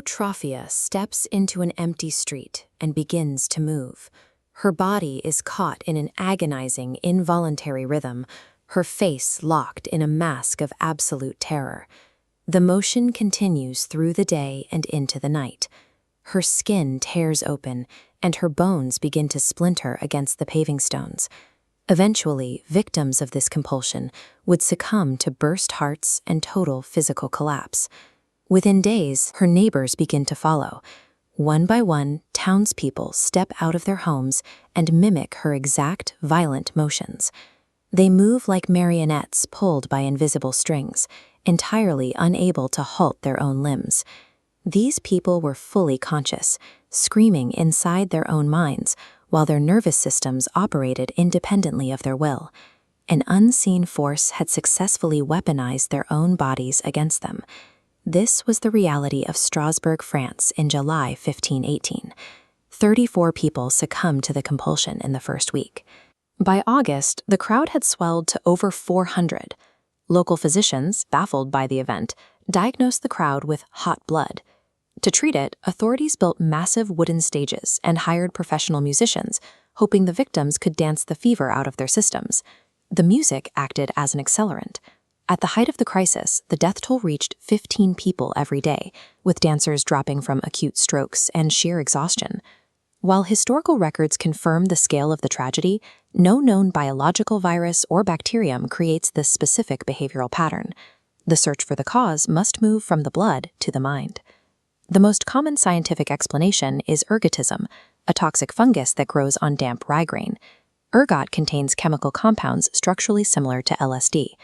Eutrophia steps into an empty street and begins to move. Her body is caught in an agonizing, involuntary rhythm, her face locked in a mask of absolute terror. The motion continues through the day and into the night. Her skin tears open, and her bones begin to splinter against the paving stones. Eventually, victims of this compulsion would succumb to burst hearts and total physical collapse. Within days, her neighbors begin to follow. One by one, townspeople step out of their homes and mimic her exact, violent motions. They move like marionettes pulled by invisible strings, entirely unable to halt their own limbs. These people were fully conscious, screaming inside their own minds, while their nervous systems operated independently of their will. An unseen force had successfully weaponized their own bodies against them. This was the reality of Strasbourg, France in July 1518. 34 people succumbed to the compulsion in the first week. By August, the crowd had swelled to over 400. Local physicians, baffled by the event, diagnosed the crowd with hot blood. To treat it, authorities built massive wooden stages and hired professional musicians, hoping the victims could dance the fever out of their systems. The music acted as an accelerant. At the height of the crisis, the death toll reached 15 people every day, with dancers dropping from acute strokes and sheer exhaustion. While historical records confirm the scale of the tragedy, no known biological virus or bacterium creates this specific behavioral pattern. The search for the cause must move from the blood to the mind. The most common scientific explanation is ergotism, a toxic fungus that grows on damp rye grain. Ergot contains chemical compounds structurally similar to LSD.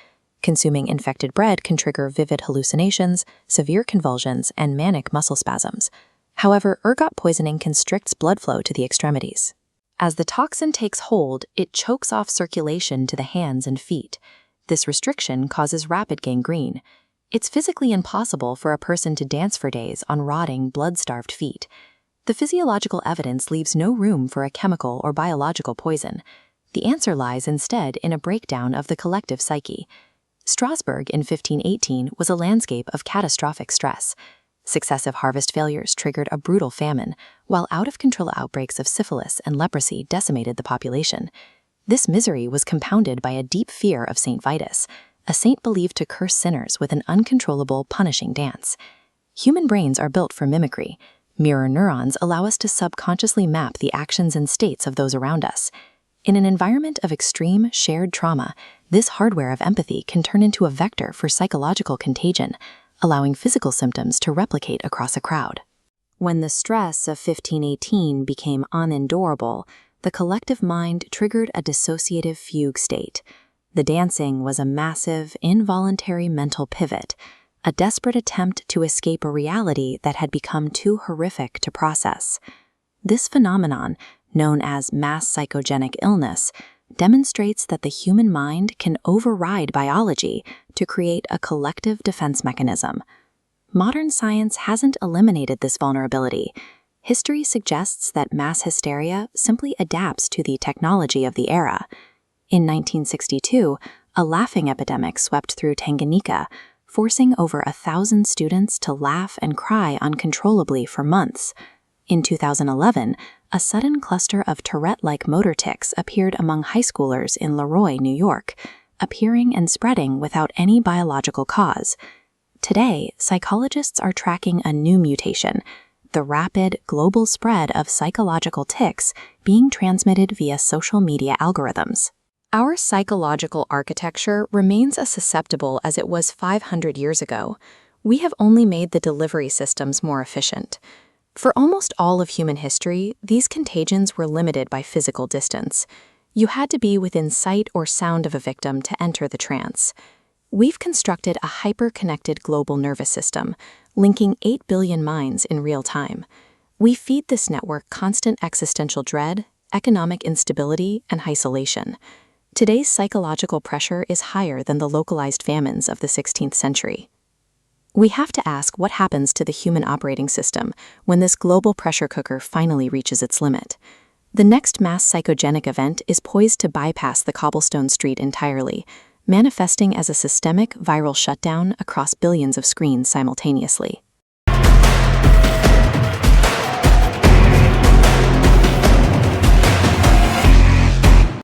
Consuming infected bread can trigger vivid hallucinations, severe convulsions, and manic muscle spasms. However, ergot poisoning constricts blood flow to the extremities. As the toxin takes hold, it chokes off circulation to the hands and feet. This restriction causes rapid gangrene. It's physically impossible for a person to dance for days on rotting, blood-starved feet. The physiological evidence leaves no room for a chemical or biological poison. The answer lies instead in a breakdown of the collective psyche. Strasbourg in 1518 was a landscape of catastrophic stress. Successive harvest failures triggered a brutal famine, while out-of-control outbreaks of syphilis and leprosy decimated the population. This misery was compounded by a deep fear of Saint Vitus, a saint believed to curse sinners with an uncontrollable, punishing dance. Human brains are built for mimicry. Mirror neurons allow us to subconsciously map the actions and states of those around us. In an environment of extreme, shared trauma, this hardware of empathy can turn into a vector for psychological contagion, allowing physical symptoms to replicate across a crowd. When the stress of 1518 became unendurable, the collective mind triggered a dissociative fugue state. The dancing was a massive, involuntary mental pivot, a desperate attempt to escape a reality that had become too horrific to process. This phenomenon, known as mass psychogenic illness, demonstrates that the human mind can override biology to create a collective defense mechanism. Modern science hasn't eliminated this vulnerability. History suggests that mass hysteria simply adapts to the technology of the era. In 1962, a laughing epidemic swept through Tanganyika, forcing over 1,000 students to laugh and cry uncontrollably for months. In 2011, a sudden cluster of Tourette-like motor tics appeared among high schoolers in Leroy, New York, appearing and spreading without any biological cause. Today, psychologists are tracking a new mutation, the rapid, global spread of psychological tics being transmitted via social media algorithms. Our psychological architecture remains as susceptible as it was 500 years ago. We have only made the delivery systems more efficient. For almost all of human history, these contagions were limited by physical distance. You had to be within sight or sound of a victim to enter the trance. We've constructed a hyper-connected global nervous system, linking 8 billion minds in real time. We feed this network constant existential dread, economic instability, and isolation. Today's psychological pressure is higher than the localized famines of the 16th century. We have to ask what happens to the human operating system when this global pressure cooker finally reaches its limit. The next mass psychogenic event is poised to bypass the cobblestone street entirely, manifesting as a systemic viral shutdown across billions of screens simultaneously.